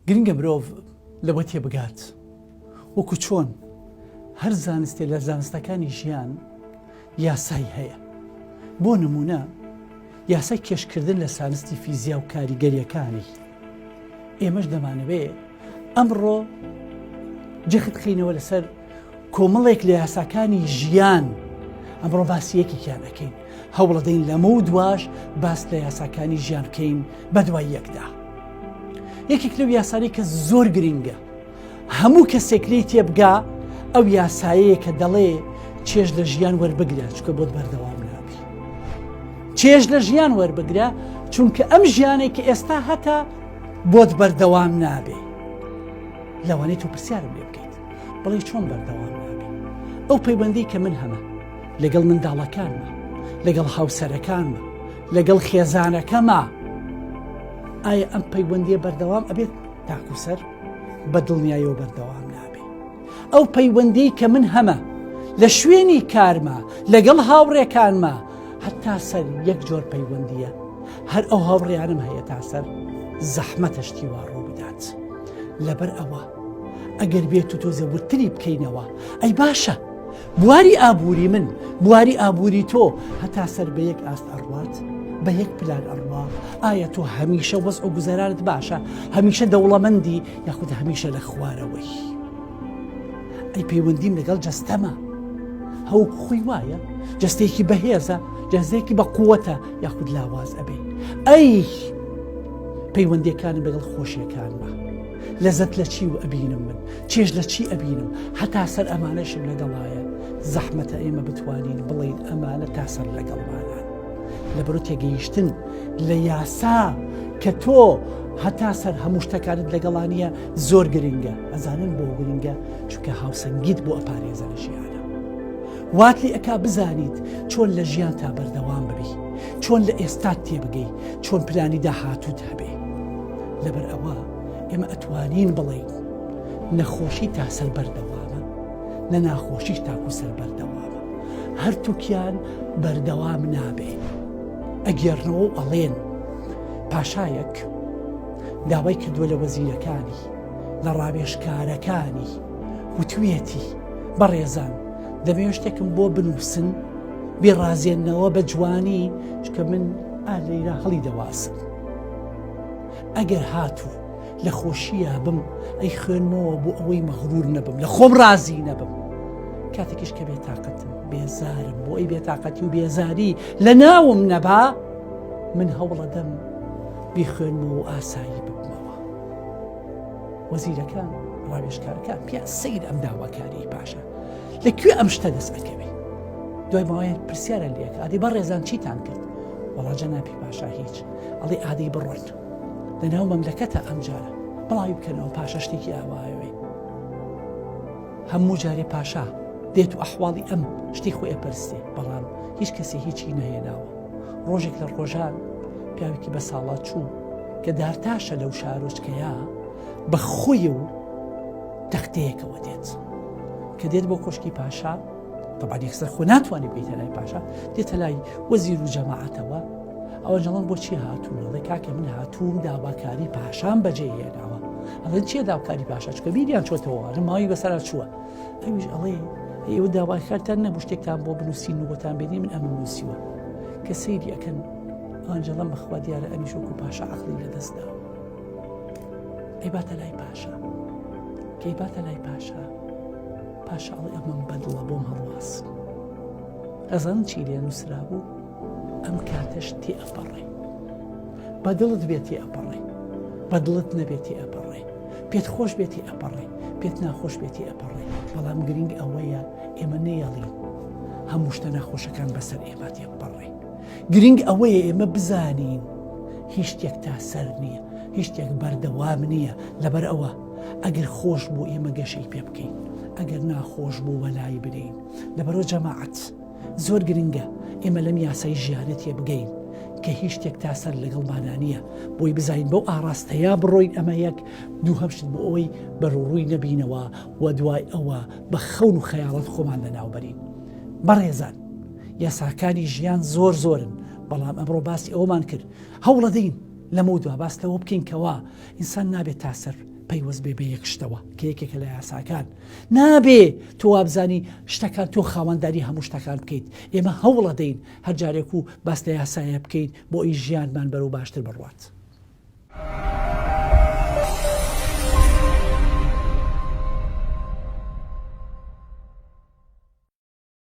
گرنگە مرۆڤ لەوە تێبگات وەکو چۆن هەر زانستێ لە زانستەکانی ژیان یاسای هەیە. بۆ نمونە یاسای کێشکردن لە زانستی فیزیا و کاریگەریەکانی. ئێمەش دەمانەوێ ئەمڕۆ جەخت خینەوە لەسەر کۆمەڵێک لە یاساکانی ژیان. ئەمڕۆ باسی یەکێکیان ئەەکەین، هەوڵ دەین لەمە و دواش باس لە یاساکانی ژیان بکەین بە دوای یەکدا. یەکێک لەو یاسانی کە زۆر گرنگە، هەموو کەسێک لێی تێبگا ئەو یاسایەیە کە دەڵێ چێژ لە ژیان وەربگرە چونکە بۆت بەردەوام نابی. چێژ لە ژیان وەربگرە چونکە ئەم ژیانێک کە ئێستا هەتا بۆت بەردەوام نابێ. لەوانەیە تۆ پرسیارم لێ بکەیت بەڵێ چۆن بەردەوام نابێ؟ ئەو پەیوەندی کە من هەمە لەگەڵ منداڵەکانمە، لەگەڵ هاوسەرەکانمە، لەگەڵ خێزانەکەمە، ئایا ئەم پەیوەندیە بەردەوام ئەبێت تاکوسەر بە دڵنیایەوە بەردەوام نابێ؟ ئەو پەیوەندی کە من هەمە لە شوێنی کارمە، لەگەڵ هاوڕێکانمە، هەتا سەر یەک جۆر پەیوەندیە، هەر ئەو هاوڕێیانم هەیە تا سەر زەحمەتەشتی وا ڕوو بدات. لەبەر ئەوە ئەگەر بێت و تۆ زەورتری بکەینەوە، ئەی باشە بواری ئابووری من، بواری ئابووری تۆ هەتا سەر بە یەک ئاست ئەڕوات، بە یەک پلان ئەڕوا. ئایا تۆ هەمیشە وەزع و گوزەرانت باشە، هەمیشە دەوڵەمەندی، یاخود هەمیشە لە خوارەوەی؟ ئەی پەیوەندیم لەگەڵ جەستەمە، هەوو خۆی وایە جەستێکی بەهێزە، جەستێکی بە قووەتە، یاخود لاواز ئەبێ. ئەی پەیوەندیەکانم لەگەڵ خۆشیەکانمە، لەزەت لە چی و ئەبینم، من چێژ لە چی ئەبینم، هەتا سەر ئەمانەشم لەگەڵایە. زەحمەتە ئێمە بتوانین بڵین ئەمانە تا سەر لەگەڵمانان. لەبەرۆ تێگەیشتن لە یاسا کە تۆ هەتا سەر هەموو شتەکانت لەگەڵانیە زۆر گرنگە. ئەزانن بۆ گرنگە چونکە هاوسەنگیت بۆ ئەپارێزە لە ژیانە. واتلی ئەکا بزانیت چۆن لە ژیان تا بەردەوام ببی، چۆن لە ئێستات تێبگەی، چۆن پلانی داهاتووت هەبێ. لەبەر ئەوە ئێمە ئەتوانین بڵێین نەخۆشی تا سەر بەردەوامە، نە ناخۆشیش تاکو سەر بەردەوامە. هەرتووکیان بەردەوام نابێ. ئەگەرنەوە و ئەڵێن پاشایەک داوای کردووە لە وەزیرەکانی، لە ڕاوێژکارەکانی، وتوێتی بەڕێزان دەمەوێت شتێکم بۆ بنووسن بێڕازێنەوە بە جوانی چکە من ئالەیرا هەڵی دەواسم. ئەگەر هاتوو لە خۆشیە بم ئەی خوێنمەوە بۆ ئەوەی مەغرور نەبم، لە خۆم ڕازی نەبم. کاتێکیش کە بێتاقەتم، بێزارم، بۆ ئەی بێتاقەتی و بێزاری لە ناوم نەبا، من هەوڵەدەم بیخوێنمەوە و ئاسایی ببمەوە. وەزیرەکان، ڕاوێژکارەکان پیا سەیر ئەم داواکاری پاشە لەکوێ ئەم شتە دەست ئەکەوێ؟ دوای ماوەیە پرسیارە لێک ئادەی بەڕێزان چیتان کرد؟ وەڵا جەنابی پاشا هیچ. ئەڵێ ئادەی بڕۆن لەناو مەملەکەتە ئەم جارە بڵاوی بکەنەوە پاشە شتێکی ئاوایەوەی. هەموو جارێ پاشا دێت و ئەحواڵی ئەم شتی خۆی ئەپەرستێ، بەڵام هیچ کەسێ هیچی نەهێناوە. ڕۆژێک لە ڕۆژان پیاوێکی بە ساڵات چوو کە دارتاشە لەو شارۆچکەیە بە خۆی و تەختەیەکەوە دێت. کە دێت بۆ کۆشکی پاشا، طبعا یەکسەر خۆ ناتوانێت بێتە لای پاشا، دێتە لای وەزیر و جەماعەتەوە. ئەوە جەڵەن بۆچی هاتوون؟ ئەڵێ کاکە من هاتووم داواکاری پاشام بەجێهێناوە. ئەڵێن چییە داواکاری پاشا؟ چکە بیریان چۆتەوە لە ماوەی بەسەرا چووە. ئەویش ئەڵێ ئێوە داواکارتان نەبوو شتێکتان بۆ بنووسین و بۆتان بێنی، من ئەمە نووسیوە. کە سەیری ئەکەن ئەنجەڵەم بەخوا دیارە ئەمیش وەکو پاشا عەقڵی لەدەستداوە. ئەی باتە لای پاشا. کەی باتە لای پاشا، پاشا ئەڵێ ئەمەم بەدڵە بۆم هەڵواس. ئەزانن چی لێ نووسرا بوو؟ ئەم کاتەش تێئەپەڕێ. بەدڵت بێت تێئەپەڕێ، بەدڵت نەبێت تێئەپەڕێ، پێت خۆش بێت تێئەپەڕێ، پێت ناخۆش بێت تێئەپەڕێ. بەڵام گرنگ ئەوەیە ئێمە نەیەڵین هەموو شتە ناخۆشەکان بەسەر ئێمە تێپەڕێ. گرنگ ئەوەیە ئێمە بزانین هیچ شتێک تا سەر نییە، هیچ شتێک بەردەوام نییە. لەبەر ئەوە ئەگەر خۆش بوو ئێمە گەشەی پێ بکەین، ئەگەر ناخۆش بوو وەلای بدەین. لەبەرەوە جەماعەت زۆر گرنگە ئێمە لەم یاسای ژیانەت تێ بگەین کە هیچ شتێک تا سەر لەگەڵمانە نییە، بۆی بزانین بەو ئاڕاستەیە بڕۆین. ئەمە یەک دوو هەمشت بۆ ئەوەی بەڕوڕووی نەبینەوە و دوای ئەوە بە خەون و خەیاڵەت خۆمان لەناوبەرین. بەڕێزان، یاساکانی ژیان زۆر زۆرن، بەڵام ئەمڕۆ باسی ئەومان کرد هەوڵەدەین لەمە دوا باس لەوە بکەین کەوا ئینسان نابێت تا سەر پەیوەست بێ بە یەک شتەوە کە یەکێکە لە یاساکان نابێ تۆ وابزانی شتەکان تۆ خاوەنداری هەموو شتەکان بکەیت. ئێمە هەوڵە دەین هەر جارێک و باس لە یاسایە بکەیت بۆ ئەی ژیانمان بەرەو باشتر بڕوات.